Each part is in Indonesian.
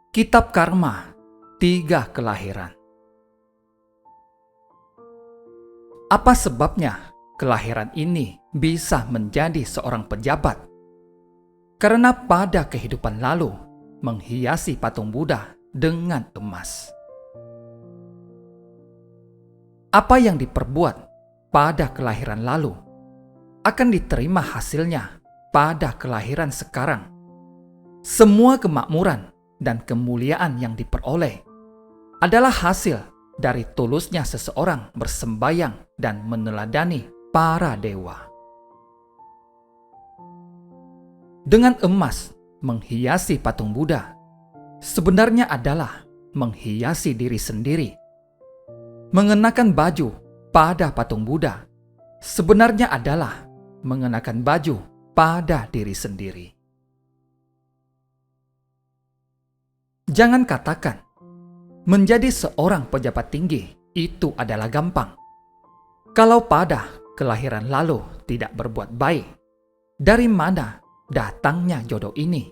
Kitab Karma, 3 kelahiran. Apa sebabnya kelahiran ini bisa menjadi seorang pejabat? Karena pada kehidupan lalu menghiasi patung Buddha dengan emas. Apa yang diperbuat pada kelahiran lalu akan diterima hasilnya pada kelahiran sekarang. Semua kemakmuran dan kemuliaan yang diperoleh adalah hasil dari tulusnya seseorang bersembayang dan meneladani para dewa. Dengan emas menghiasi patung Buddha sebenarnya adalah menghiasi diri sendiri. Mengenakan baju pada patung Buddha sebenarnya adalah mengenakan baju pada diri sendiri. Jangan katakan menjadi seorang pejabat tinggi itu adalah gampang. Kalau pada kelahiran lalu tidak berbuat baik, dari mana datangnya jodoh ini?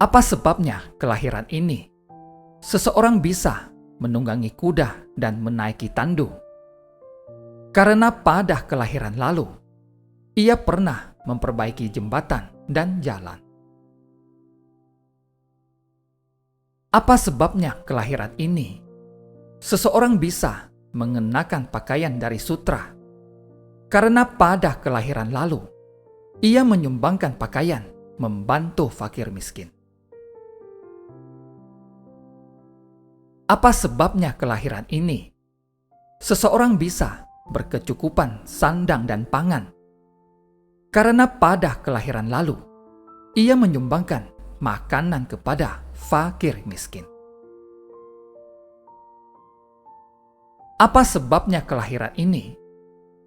Apa sebabnya kelahiran ini seseorang bisa menunggangi kuda dan menaiki tandu? Karena pada kelahiran lalu ia pernah memperbaiki jembatan dan jalan. Apa sebabnya kelahiran ini seseorang bisa mengenakan pakaian dari sutra? Karena pada kelahiran lalu ia menyumbangkan pakaian membantu fakir miskin. Apa sebabnya kelahiran ini seseorang bisa berkecukupan sandang dan pangan? Karena pada kelahiran lalu ia menyumbangkan makanan kepada fakir miskin. Apa sebabnya kelahiran ini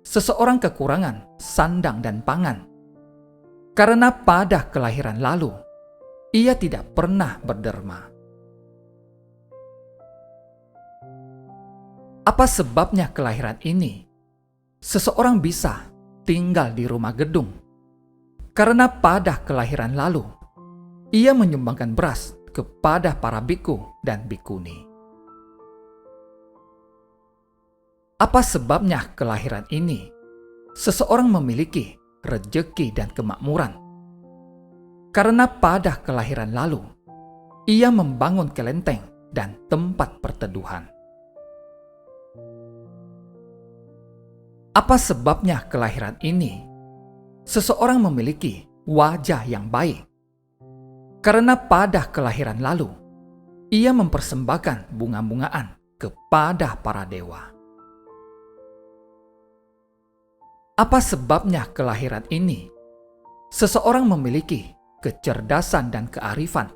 seseorang kekurangan sandang dan pangan? Karena pada kelahiran lalu ia tidak pernah berderma. Apa sebabnya kelahiran ini seseorang bisa tinggal di rumah gedung? Karena pada kelahiran lalu ia menyumbangkan beras kepada para biku dan bikuni. Apa sebabnya kelahiran ini seseorang memiliki rejeki dan kemakmuran? Karena pada kelahiran lalu ia membangun kelenteng dan tempat perteduhan. Apa sebabnya kelahiran ini seseorang memiliki wajah yang baik? Karena pada kelahiran lalu ia mempersembahkan bunga-bungaan kepada para dewa. Apa sebabnya kelahiran ini seseorang memiliki kecerdasan dan kearifan?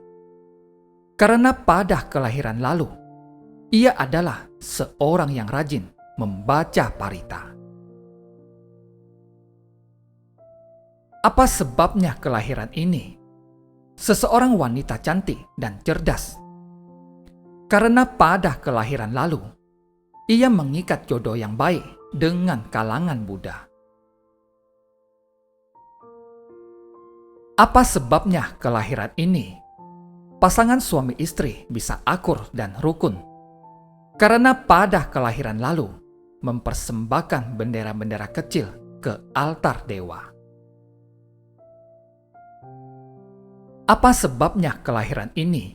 Karena pada kelahiran lalu ia adalah seorang yang rajin membaca parita. Apa sebabnya kelahiran ini seseorang wanita cantik dan cerdas? Karena pada kelahiran lalu ia mengikat jodoh yang baik dengan kalangan Buddha. Apa sebabnya kelahiran ini pasangan suami istri bisa akur dan rukun? Karena pada kelahiran lalu mempersembahkan bendera-bendera kecil ke altar dewa. Apa sebabnya kelahiran ini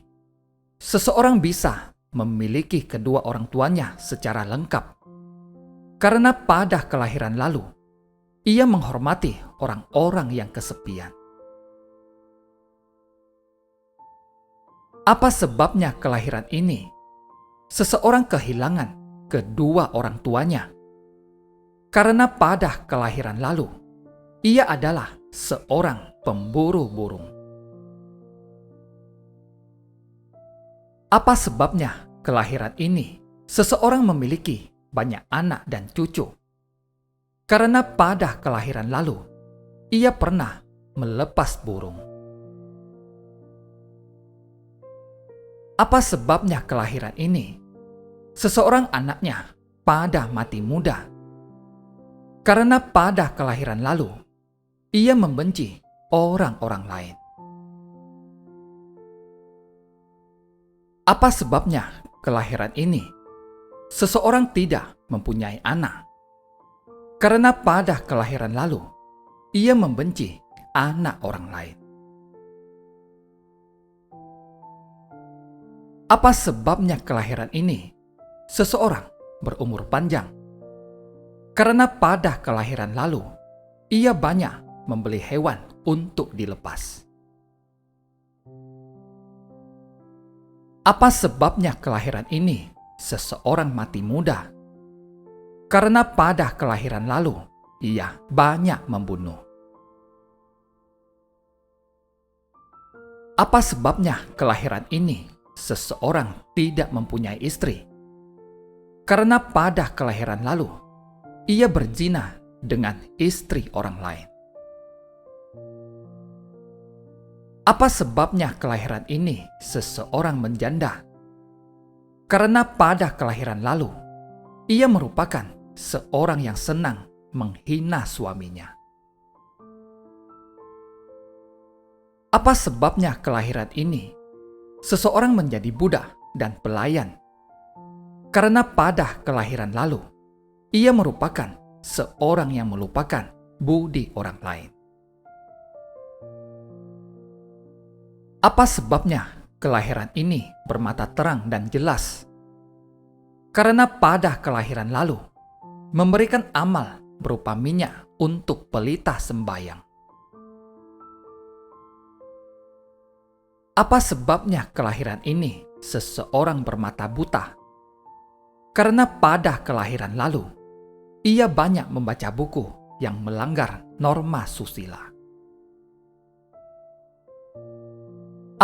seseorang bisa memiliki kedua orang tuanya secara lengkap? Karena pada kelahiran lalu ia menghormati orang-orang yang kesepian. Apa sebabnya kelahiran ini seseorang kehilangan kedua orang tuanya? Karena pada kelahiran lalu ia adalah seorang pemburu burung. Apa sebabnya kelahiran ini seseorang memiliki banyak anak dan cucu? Karena pada kelahiran lalu ia pernah melepas burung. Apa sebabnya kelahiran ini seseorang anaknya pada mati muda? Karena pada kelahiran lalu ia membenci orang-orang lain. Apa sebabnya kelahiran ini seseorang tidak mempunyai anak? Karena pada kelahiran lalu ia membenci anak orang lain. Apa sebabnya kelahiran ini seseorang berumur panjang? Karena pada kelahiran lalu ia banyak membeli hewan untuk dilepas. Apa sebabnya kelahiran ini seseorang mati muda? Karena pada kelahiran lalu ia banyak membunuh. Apa sebabnya kelahiran ini seseorang tidak mempunyai istri? Karena pada kelahiran lalu ia berzina dengan istri orang lain. Apa sebabnya kelahiran ini seseorang menjanda? Karena pada kelahiran lalu ia merupakan seorang yang senang menghina suaminya. Apa sebabnya kelahiran ini seseorang menjadi budak dan pelayan? Karena pada kelahiran lalu ia merupakan seorang yang melupakan budi orang lain. Apa sebabnya kelahiran ini bermata terang dan jelas? Karena pada kelahiran lalu memberikan amal berupa minyak untuk pelita sembahyang. Apa sebabnya kelahiran ini seseorang bermata buta? Karena pada kelahiran lalu ia banyak membaca buku yang melanggar norma susila.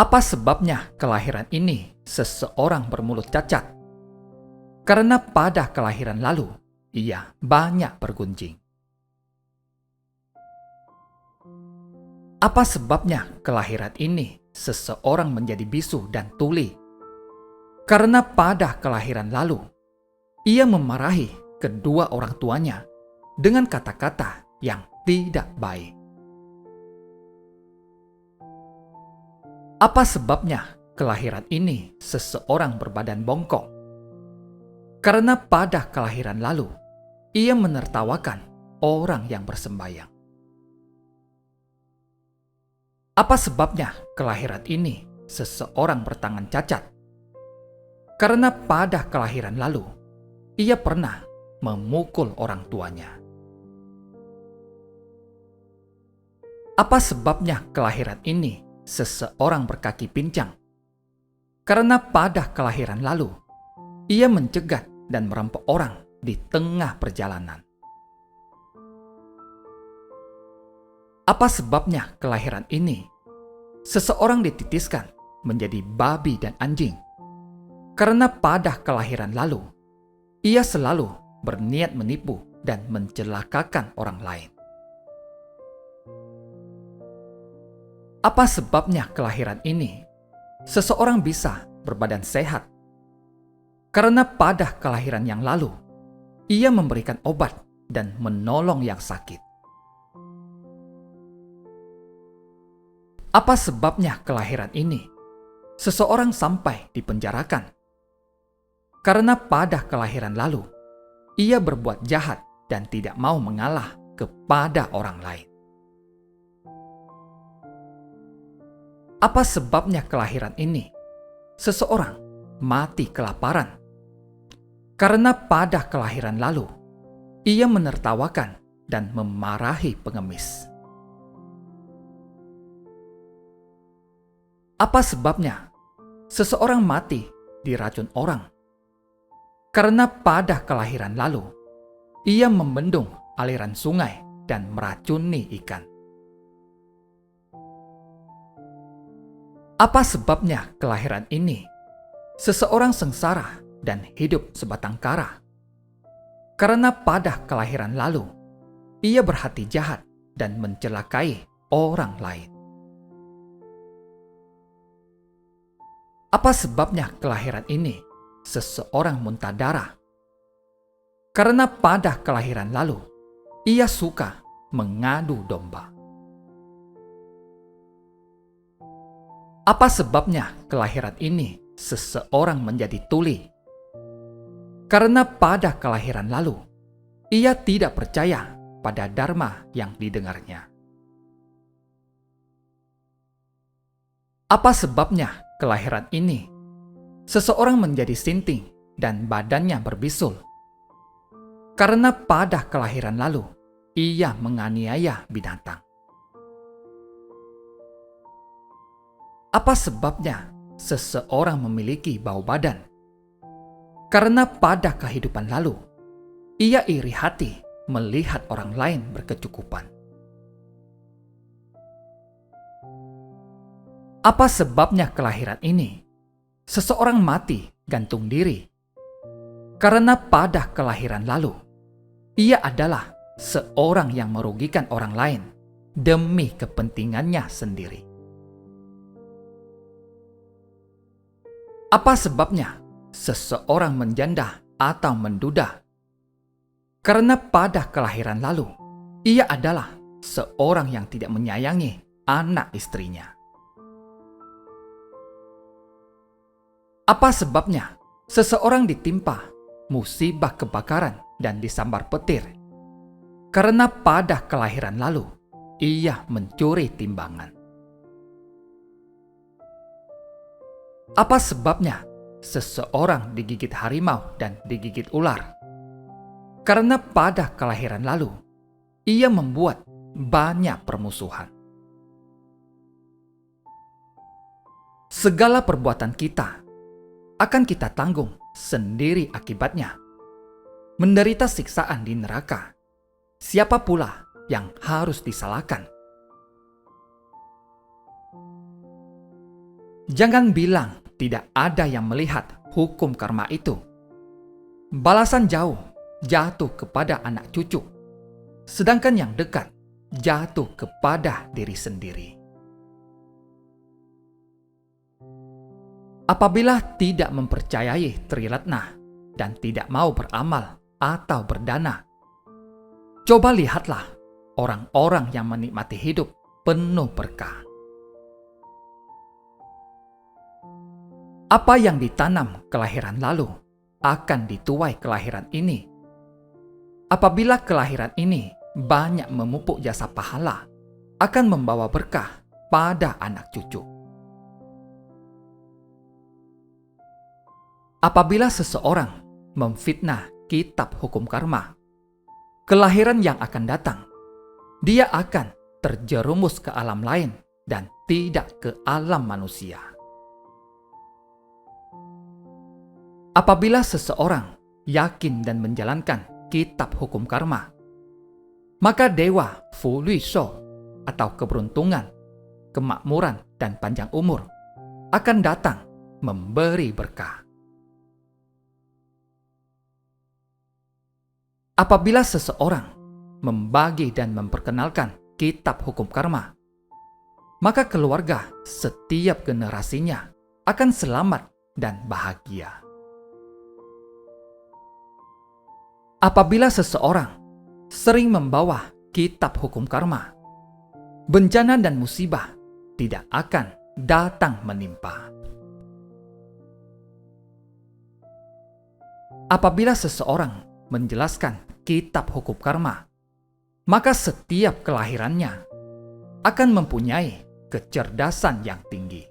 Apa sebabnya kelahiran ini seseorang bermulut cacat? Karena pada kelahiran lalu ia banyak bergunjing. Apa sebabnya kelahiran ini seseorang menjadi bisu dan tuli? Karena pada kelahiran lalu ia memarahi kedua orang tuanya dengan kata-kata yang tidak baik. Apa sebabnya kelahiran ini seseorang berbadan bongkok? Karena pada kelahiran lalu ia menertawakan orang yang bersembahyang. Apa sebabnya kelahiran ini seseorang bertangan cacat? Karena pada kelahiran lalu ia pernah memukul orang tuanya. Apa sebabnya kelahiran ini seseorang berkaki pincang? Karena pada kelahiran lalu ia mencegat dan merampok orang di tengah perjalanan. Apa sebabnya kelahiran ini seseorang dititiskan menjadi babi dan anjing? Karena pada kelahiran lalu ia selalu berniat menipu dan mencelakakan orang lain. Apa sebabnya kelahiran ini seseorang bisa berbadan sehat? Karena pada kelahiran yang lalu ia memberikan obat dan menolong yang sakit. Apa sebabnya kelahiran ini seseorang sampai dipenjarakan? Karena pada kelahiran lalu ia berbuat jahat dan tidak mau mengalah kepada orang lain. Apa sebabnya kelahiran ini seseorang mati kelaparan? Karena pada kelahiran lalu ia menertawakan dan memarahi pengemis. Apa sebabnya seseorang mati diracun orang? Karena pada kelahiran lalu ia membendung aliran sungai dan meracuni ikan. Apa sebabnya kelahiran ini seseorang sengsara dan hidup sebatang kara? Karena pada kelahiran lalu ia berhati jahat dan mencelakai orang lain. Apa sebabnya kelahiran ini seseorang muntah darah? Karena pada kelahiran lalu ia suka mengadu domba. Apa sebabnya kelahiran ini seseorang menjadi tuli. Karena pada kelahiran lalu, ia tidak percaya pada dharma yang didengarnya. Apa sebabnya kelahiran ini? Seseorang menjadi sinting dan badannya berbisul. Karena pada kelahiran lalu, ia menganiaya binatang. Apa sebabnya seseorang memiliki bau badan? Karena pada kehidupan lalu, ia iri hati melihat orang lain berkecukupan. Apa sebabnya kelahiran ini? Seseorang mati gantung diri. Karena pada kelahiran lalu, ia adalah seorang yang merugikan orang lain demi kepentingannya sendiri. Apa sebabnya seseorang menjanda atau menduda? Karena pada kelahiran lalu, ia adalah seorang yang tidak menyayangi anak istrinya. Apa sebabnya seseorang ditimpa musibah kebakaran dan disambar petir? Karena pada kelahiran lalu, ia mencuri timbangan. Apa sebabnya seseorang digigit harimau dan digigit ular? Karena pada kelahiran lalu, ia membuat banyak permusuhan. Segala perbuatan kita akan kita tanggung sendiri akibatnya. Menderita siksaan di neraka, siapa pula yang harus disalahkan? Jangan bilang tidak ada yang melihat hukum karma itu. Balasan jauh jatuh kepada anak cucu, sedangkan yang dekat jatuh kepada diri sendiri. Apabila tidak mempercayai Triratna dan tidak mau beramal atau berdana, coba lihatlah orang-orang yang menikmati hidup penuh berkah. Apa yang ditanam kelahiran lalu akan dituai kelahiran ini. Apabila kelahiran ini banyak memupuk jasa pahala, akan membawa berkah pada anak cucu. Apabila seseorang memfitnah kitab hukum karma, kelahiran yang akan datang, dia akan terjerumus ke alam lain dan tidak ke alam manusia. Apabila seseorang yakin dan menjalankan kitab hukum karma, maka dewa Fu Lui Shou atau keberuntungan, kemakmuran, dan panjang umur akan datang memberi berkah. Apabila seseorang membagi dan memperkenalkan kitab hukum karma, maka keluarga setiap generasinya akan selamat dan bahagia. Apabila seseorang sering membawa kitab hukum karma, bencana dan musibah tidak akan datang menimpa. Apabila seseorang menjelaskan kitab hukum karma, maka setiap kelahirannya akan mempunyai kecerdasan yang tinggi.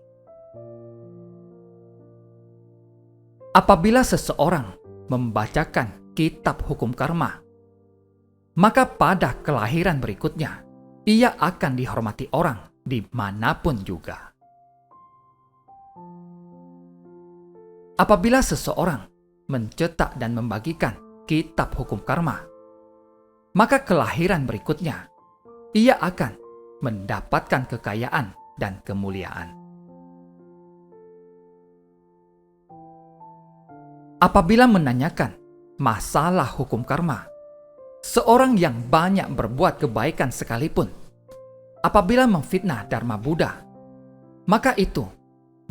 Apabila seseorang membacakan kitab hukum karma, maka pada kelahiran berikutnya ia akan dihormati orang dimanapun juga. Apabila seseorang mencetak dan membagikan kitab hukum karma, maka kelahiran berikutnya ia akan mendapatkan kekayaan dan kemuliaan. Apabila menanyakan masalah hukum karma, seorang yang banyak berbuat kebaikan sekalipun, apabila memfitnah Dharma Buddha, maka itu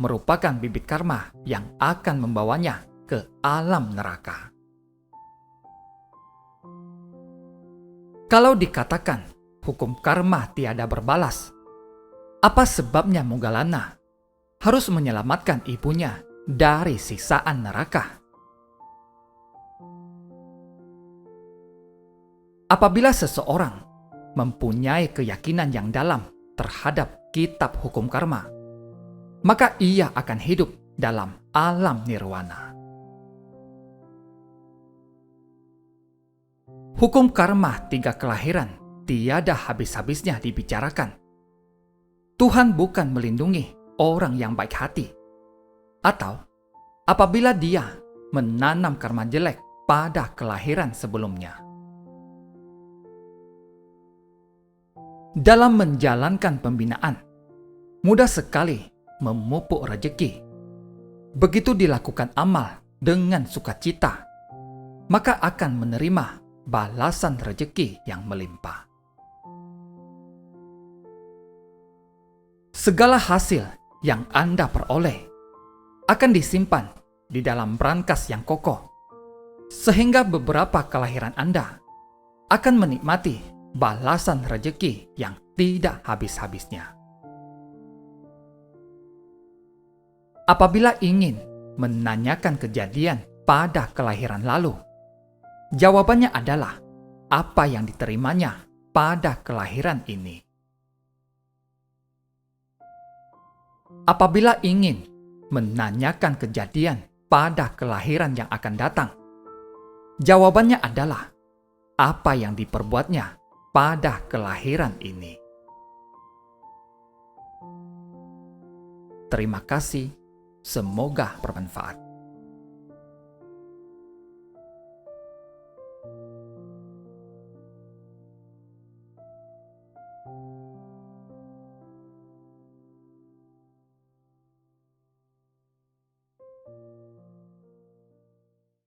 merupakan bibit karma yang akan membawanya ke alam neraka. Kalau dikatakan hukum karma tiada berbalas, apa sebabnya Moggallana harus menyelamatkan ibunya dari siksaan neraka. Apabila seseorang mempunyai keyakinan yang dalam terhadap kitab hukum karma, maka ia akan hidup dalam alam nirwana. Hukum karma 3 kelahiran tiada habis-habisnya dibicarakan. Tuhan bukan melindungi orang yang baik hati, atau apabila dia menanam karma jelek pada kelahiran sebelumnya. Dalam menjalankan pembinaan, mudah sekali memupuk rejeki. Begitu dilakukan amal dengan sukacita, maka akan menerima balasan rejeki yang melimpah. Segala hasil yang Anda peroleh akan disimpan di dalam brankas yang kokoh, sehingga beberapa kelahiran Anda akan menikmati balasan rejeki yang tidak habis-habisnya. Apabila ingin menanyakan kejadian pada kelahiran lalu, jawabannya adalah apa yang diterimanya pada kelahiran ini. Apabila ingin menanyakan kejadian pada kelahiran yang akan datang, jawabannya adalah apa yang diperbuatnya pada kelahiran ini. Terima kasih, semoga bermanfaat.